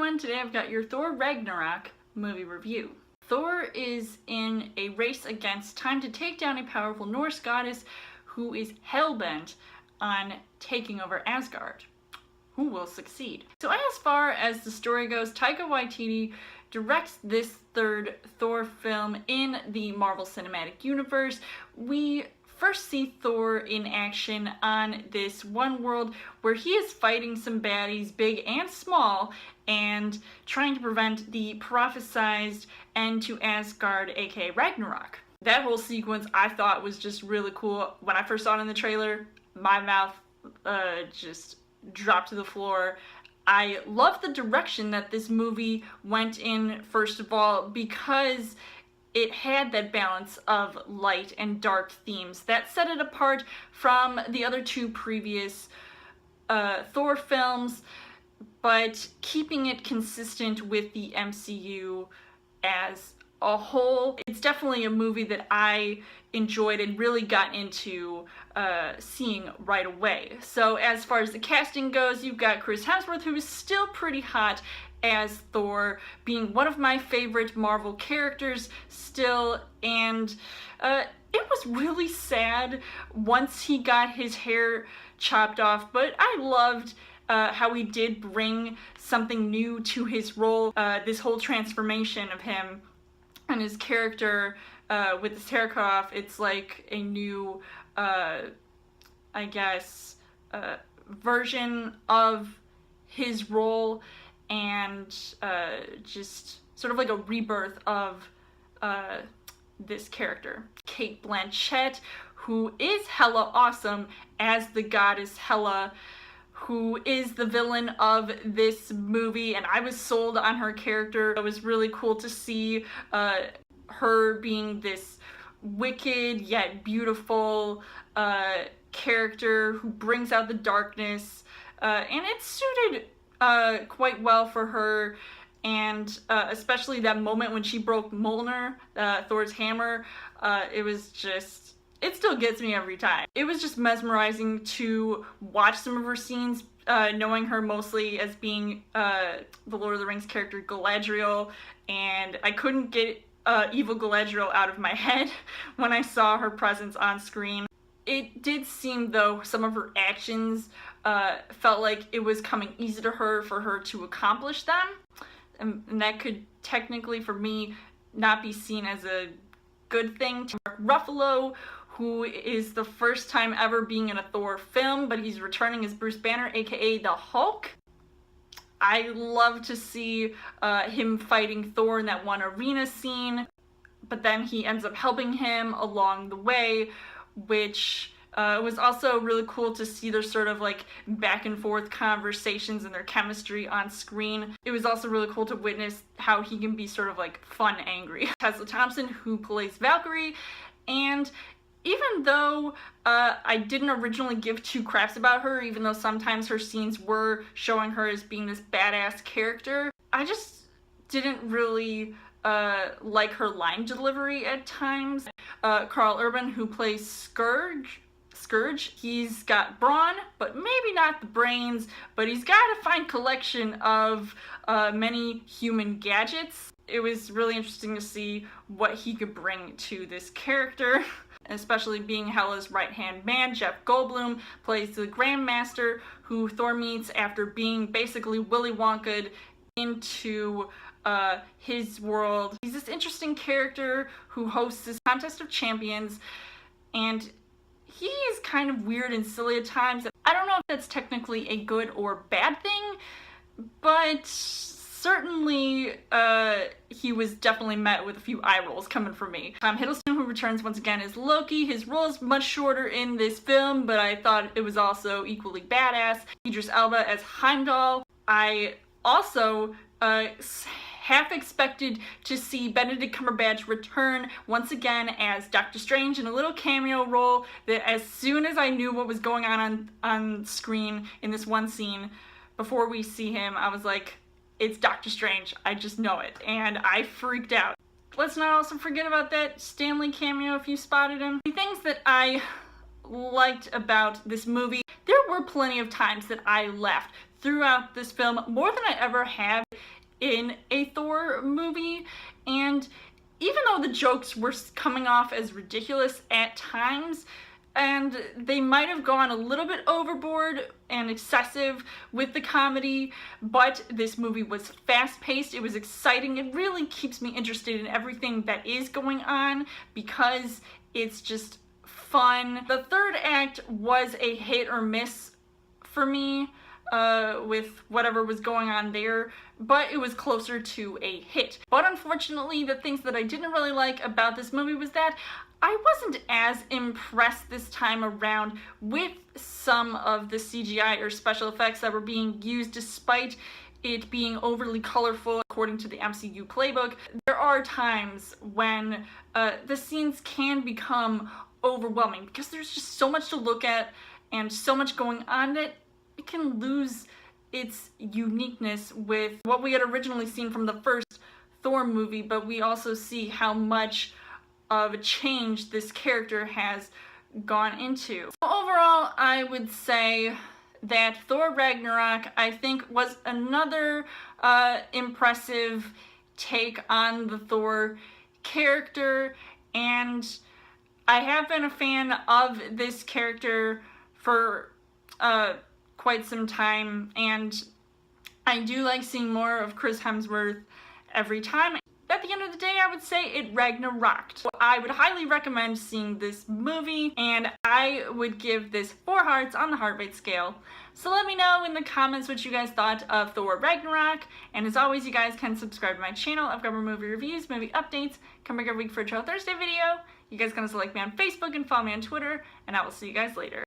everyone, today I've got your Thor Ragnarok movie review. Thor is in a race against time to take down a powerful Norse goddess who is hell-bent on taking over Asgard. Who will succeed? So as far as the story goes, Taika Waititi directs this third Thor film in the Marvel Cinematic Universe. We first see Thor in action on this one world where he is fighting some baddies, big and small, and trying to prevent the prophesized end to Asgard, aka Ragnarok. That whole sequence I thought was just really cool. When I first saw it in the trailer, my mouth just dropped to the floor. I love the direction that this movie went in, first of all, because it had that balance of light and dark themes that set it apart from the other two previous Thor films, but keeping it consistent with the MCU as a whole. It's definitely a movie that I enjoyed and really got into seeing right away. So as far as the casting goes, you've got Chris Hemsworth, who is still pretty hot as Thor, being one of my favorite Marvel characters still, and it was really sad once he got his hair chopped off, but I loved how he did bring something new to his role, this whole transformation of him and his character with his hair cut off. It's like a new, I guess, version of his role, and just sort of like a rebirth of this character. Cate Blanchett, who is hella awesome as the goddess Hela, who is the villain of this movie, and I was sold on her character. It was really cool to see her being this wicked yet beautiful character who brings out the darkness, and it suited quite well for her, and especially that moment when she broke Mjolnir, Thor's hammer. It was just, it still gets me every time. It was just mesmerizing to watch some of her scenes, knowing her mostly as being the Lord of the Rings character Galadriel, and I couldn't get evil Galadriel out of my head when I saw her presence on screen. It did seem, though, some of her actions felt like it was coming easy to her for her to accomplish them, and that could technically, for me, not be seen as a good thing. Ruffalo, who is the first time ever being in a Thor film, but he's returning as Bruce Banner, aka the Hulk. I love to see him fighting Thor in that one arena scene, but then he ends up helping him along the way, which was also really cool to see their sort of like back and forth conversations and their chemistry on screen. It was also really cool to witness how he can be sort of like fun angry. Tessa Thompson, who plays Valkyrie, and even though I didn't originally give two craps about her, even though sometimes her scenes were showing her as being this badass character, I just didn't really like her line delivery at times. Karl Urban, who plays Scourge, he's got brawn, but maybe not the brains, but he's got a fine collection of many human gadgets. It was really interesting to see what he could bring to this character, especially being Hela's right-hand man. Jeff Goldblum plays the Grandmaster, who Thor meets after being basically Willy Wonka'd into his world. He's this interesting character who hosts this contest of champions, and he is kind of weird and silly at times. I don't know if that's technically a good or bad thing, but certainly he was definitely met with a few eye rolls coming from me. Hiddleston, who returns once again as Loki. His role is much shorter in this film, but I thought it was also equally badass. Idris Elba as Heimdall. I also half expected to see Benedict Cumberbatch return once again as Doctor Strange in a little cameo role, that as soon as I knew what was going on screen in this one scene, before we see him, I was like, it's Doctor Strange, I just know it, and I freaked out. Let's not also forget about that Stanley cameo if you spotted him. The things that I liked about this movie, there were plenty of times that I laughed throughout this film, more than I ever have in a Thor movie. And even though the jokes were coming off as ridiculous at times, and they might have gone a little bit overboard and excessive with the comedy, but this movie was fast-paced, it was exciting, it really keeps me interested in everything that is going on because it's just fun. The third act was a hit or miss for me with whatever was going on there, but it was closer to a hit. But unfortunately, the things that I didn't really like about this movie was that I wasn't as impressed this time around with some of the CGI or special effects that were being used, despite it being overly colorful according to the MCU playbook. There are times when the scenes can become overwhelming because there's just so much to look at and so much going on that it can lose its uniqueness with what we had originally seen from the first Thor movie, but we also see how much of a change this character has gone into. So overall, I would say that Thor Ragnarok, I think, was another impressive take on the Thor character, and I have been a fan of this character for quite some time, and I do like seeing more of Chris Hemsworth every time. At the end of the day, I would say it Ragnaroked. I would highly recommend seeing this movie, and I would give this 4 hearts on the heart rate scale. So let me know in the comments what you guys thought of Thor Ragnarok, and as always, you guys can subscribe to my channel. I've got more movie reviews, movie updates, come back every week for a Trail Thursday video. You guys can also like me on Facebook and follow me on Twitter, and I will see you guys later.